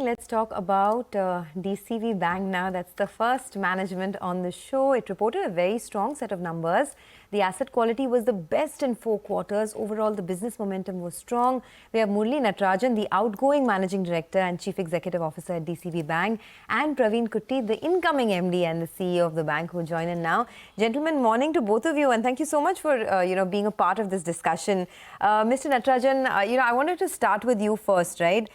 let's talk about DCB Bank now. That's the first management on the show. It reported a very strong set of numbers. The asset quality was the best in 4 quarters. Overall, the business momentum was strong. We have Murali Natrajan, the outgoing Managing Director and Chief Executive Officer at DCB Bank, and Praveen Kutty, the incoming MD and the CEO of the bank, who join in now. Gentlemen, morning to both of you, and thank you so much for being a part of this discussion. Mr. Natrajan, I wanted to start with you first, right?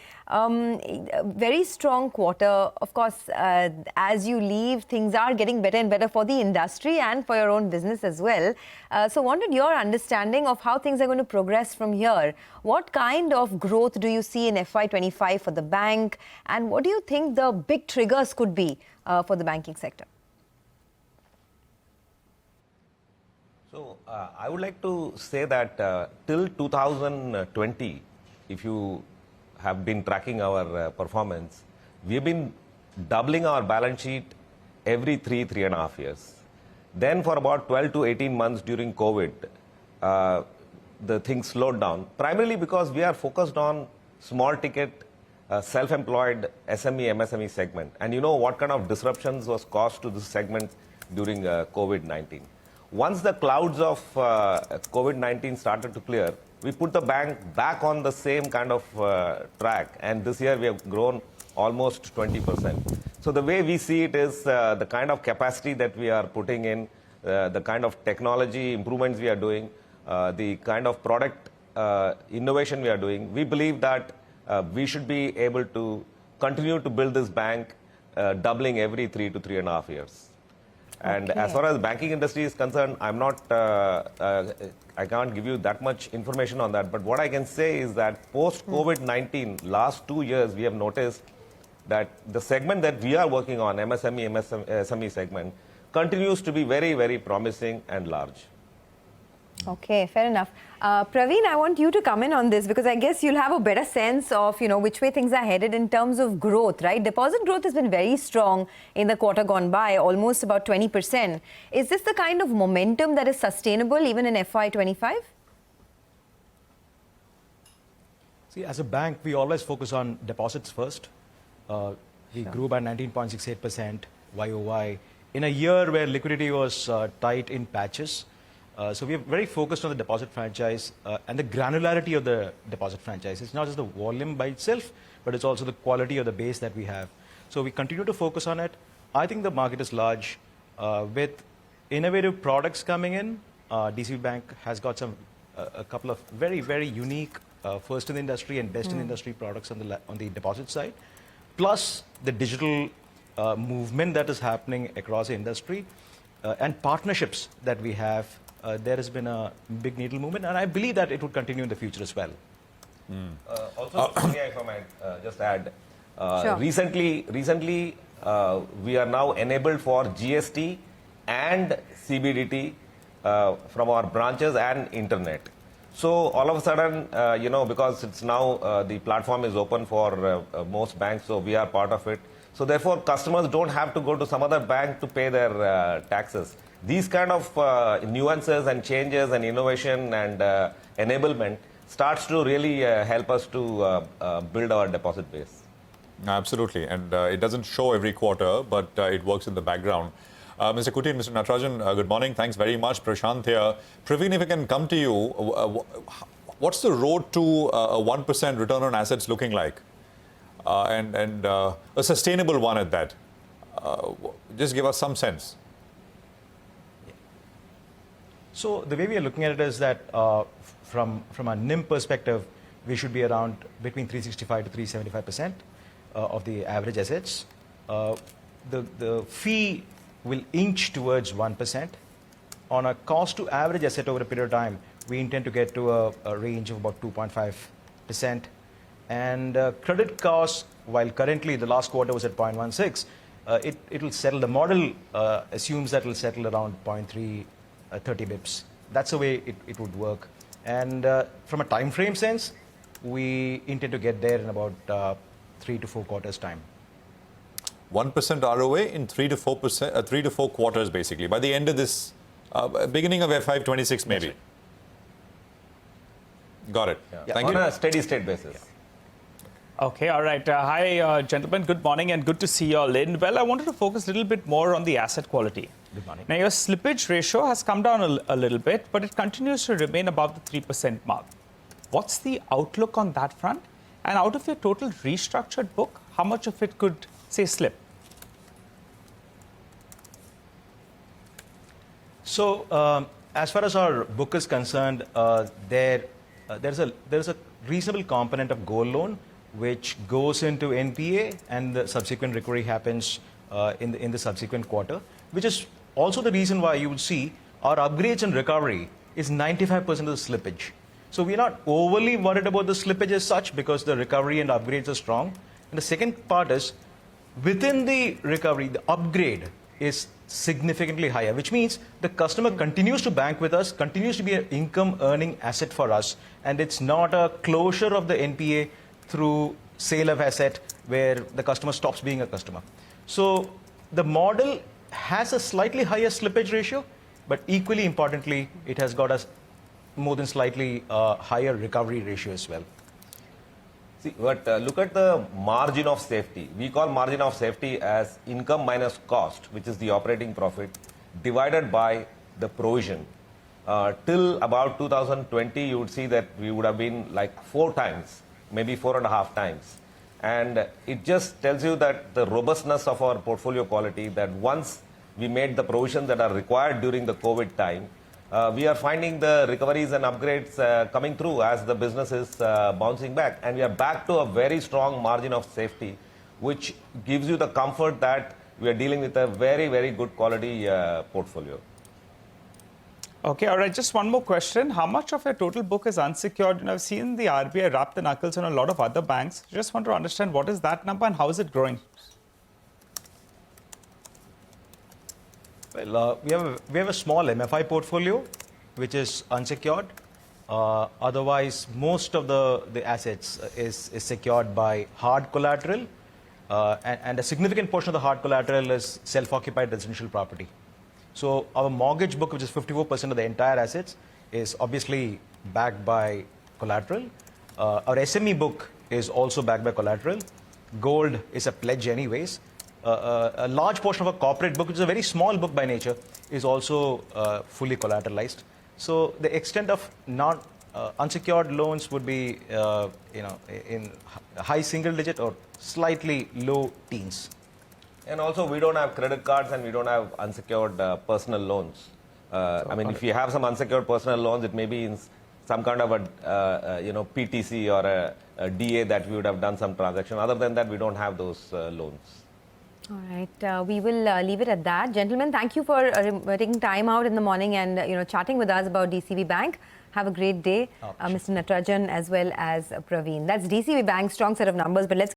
Very strong quarter. Of course, as you leave, things are getting better and better for the industry and for your own business as well. So wanted your understanding of how things are going to progress from here. What kind of growth do you see in FY25 for the bank? And what do you think the big triggers could be for the banking sector? So I would like to say that till 2020, if you have been tracking our performance, we have been doubling our balance sheet every 3.5 years. Then for about 12 to 18 months during COVID, the things slowed down, primarily because we are focused on small ticket, self-employed SME, MSME segment. And you know what kind of disruptions was caused to this segment during COVID-19. Once the clouds of COVID-19 started to clear, we put the bank back on the same kind of track. And this year we have grown almost 20%. So the way we see it is the kind of capacity that we are putting in, the kind of technology improvements we are doing, the kind of product innovation we are doing. We believe that we should be able to continue to build this bank, doubling every 3 to 3.5 years. And as far as the banking industry is concerned, I'm not, I can't give you that much information on that. But what I can say is that post-COVID-19, last 2 years, we have noticed that the segment that we are working on, MSME, SME segment, continues to be very, very promising and large. Okay, fair enough. Praveen, I want you to come in on this because I guess you'll have a better sense of, which way things are headed in terms of growth, right? Deposit growth has been very strong in the quarter gone by, almost about 20%. Is this the kind of momentum that is sustainable even in FY25? See, as a bank, we always focus on deposits first. We grew by 19.68% YOY in a year where liquidity was tight in patches. So we are very focused on the deposit franchise and the granularity of the deposit franchise. It's not just the volume by itself, but it's also the quality of the base that we have. So we continue to focus on it. I think the market is large. With innovative products coming in, DCB Bank has got a couple of very, very unique first in the industry and best in the industry products on the deposit side. Plus the digital movement that is happening across the industry and partnerships that we have. There has been a big needle movement, and I believe that it would continue in the future as well. Also, if I might just add, recently we are now enabled for GST and CBDT from our branches and internet. So all of a sudden, because it's now the platform is open for most banks, so we are part of it. So therefore, customers don't have to go to some other bank to pay their taxes. These kind of nuances and changes and innovation and enablement starts to really help us to build our deposit base. Absolutely, and it doesn't show every quarter, but it works in the background. Mr. Kutty and Mr. Natrajan, good morning. Thanks very much. Prashant here. Praveen, if I can come to you, what's the road to a 1% return on assets looking like? And a sustainable one at that. Just give us some sense. So the way we are looking at it is that from a NIM perspective, we should be around between 365 to 375% of the average assets. The fee will inch towards 1%. On a cost to average asset over a period of time, we intend to get to a range of about 2.5%. And credit costs, while currently the last quarter was at 0.16, it will settle. The model assumes that it will settle around 0.3, 30 bips. That's the way it would work. And from a time frame sense, we intend to get there in about 3 to 4 quarters time. 1% ROA in 3 to 4 quarters, basically, by the end of this, beginning of FY26, maybe. Right. Got it. Yeah. Thank on you. a steady state basis. Yeah. Okay, all right. Hi, gentlemen. Good morning and good to see you all in. Well, I wanted to focus a little bit more on the asset quality. Good morning. Now, your slippage ratio has come down a little bit, but it continues to remain above the 3% mark. What's the outlook on that front? And out of your total restructured book, how much of it could, say, slip? So, as far as our book is concerned, there's a reasonable component of gold loan which goes into NPA, and the subsequent recovery happens in the subsequent quarter, which is also the reason why you would see our upgrades and recovery is 95% of the slippage. So we're not overly worried about the slippage as such because the recovery and upgrades are strong. And the second part is within the recovery, the upgrade is significantly higher, which means the customer continues to bank with us, continues to be an income earning asset for us, and it's not a closure of the NPA through sale of asset where the customer stops being a customer. So the model has a slightly higher slippage ratio, but equally importantly, it has got a more than slightly higher recovery ratio as well. See, but look at the margin of safety. We call margin of safety as income minus cost, which is the operating profit, divided by the provision. Till about 2020, you would see that we would have been like 4 times, maybe 4.5 times. And it just tells you that the robustness of our portfolio quality, that once we made the provisions that are required during the COVID time, we are finding the recoveries and upgrades coming through as the business is bouncing back. And we are back to a very strong margin of safety, which gives you the comfort that we are dealing with a very, very good quality portfolio. Okay, all right. Just one more question. How much of your total book is unsecured? You know, I've seen the RBI wrap the knuckles on a lot of other banks. Just want to understand what is that number and how is it growing? Well, we have a small MFI portfolio, which is unsecured. Otherwise, most of the assets is secured by hard collateral, and a significant portion of the hard collateral is self-occupied residential property. So our mortgage book, which is 54% of the entire assets, is obviously backed by collateral. Our SME book is also backed by collateral. Gold is a pledge anyways. A large portion of a corporate book, which is a very small book by nature, is also fully collateralized. So the extent of unsecured loans would be, in high single digit or slightly low teens. And also, we don't have credit cards and we don't have unsecured personal loans. I mean, if you have some unsecured personal loans, it may be in some kind of a PTC or a DA that we would have done some transaction. Other than that, we don't have those loans. All right, we will leave it at that. Gentlemen, thank you for taking time out in the morning and chatting with us about DCB Bank. Have a great day, Mr. Natrajan as well as Praveen. That's DCB Bank, strong set of numbers, but let's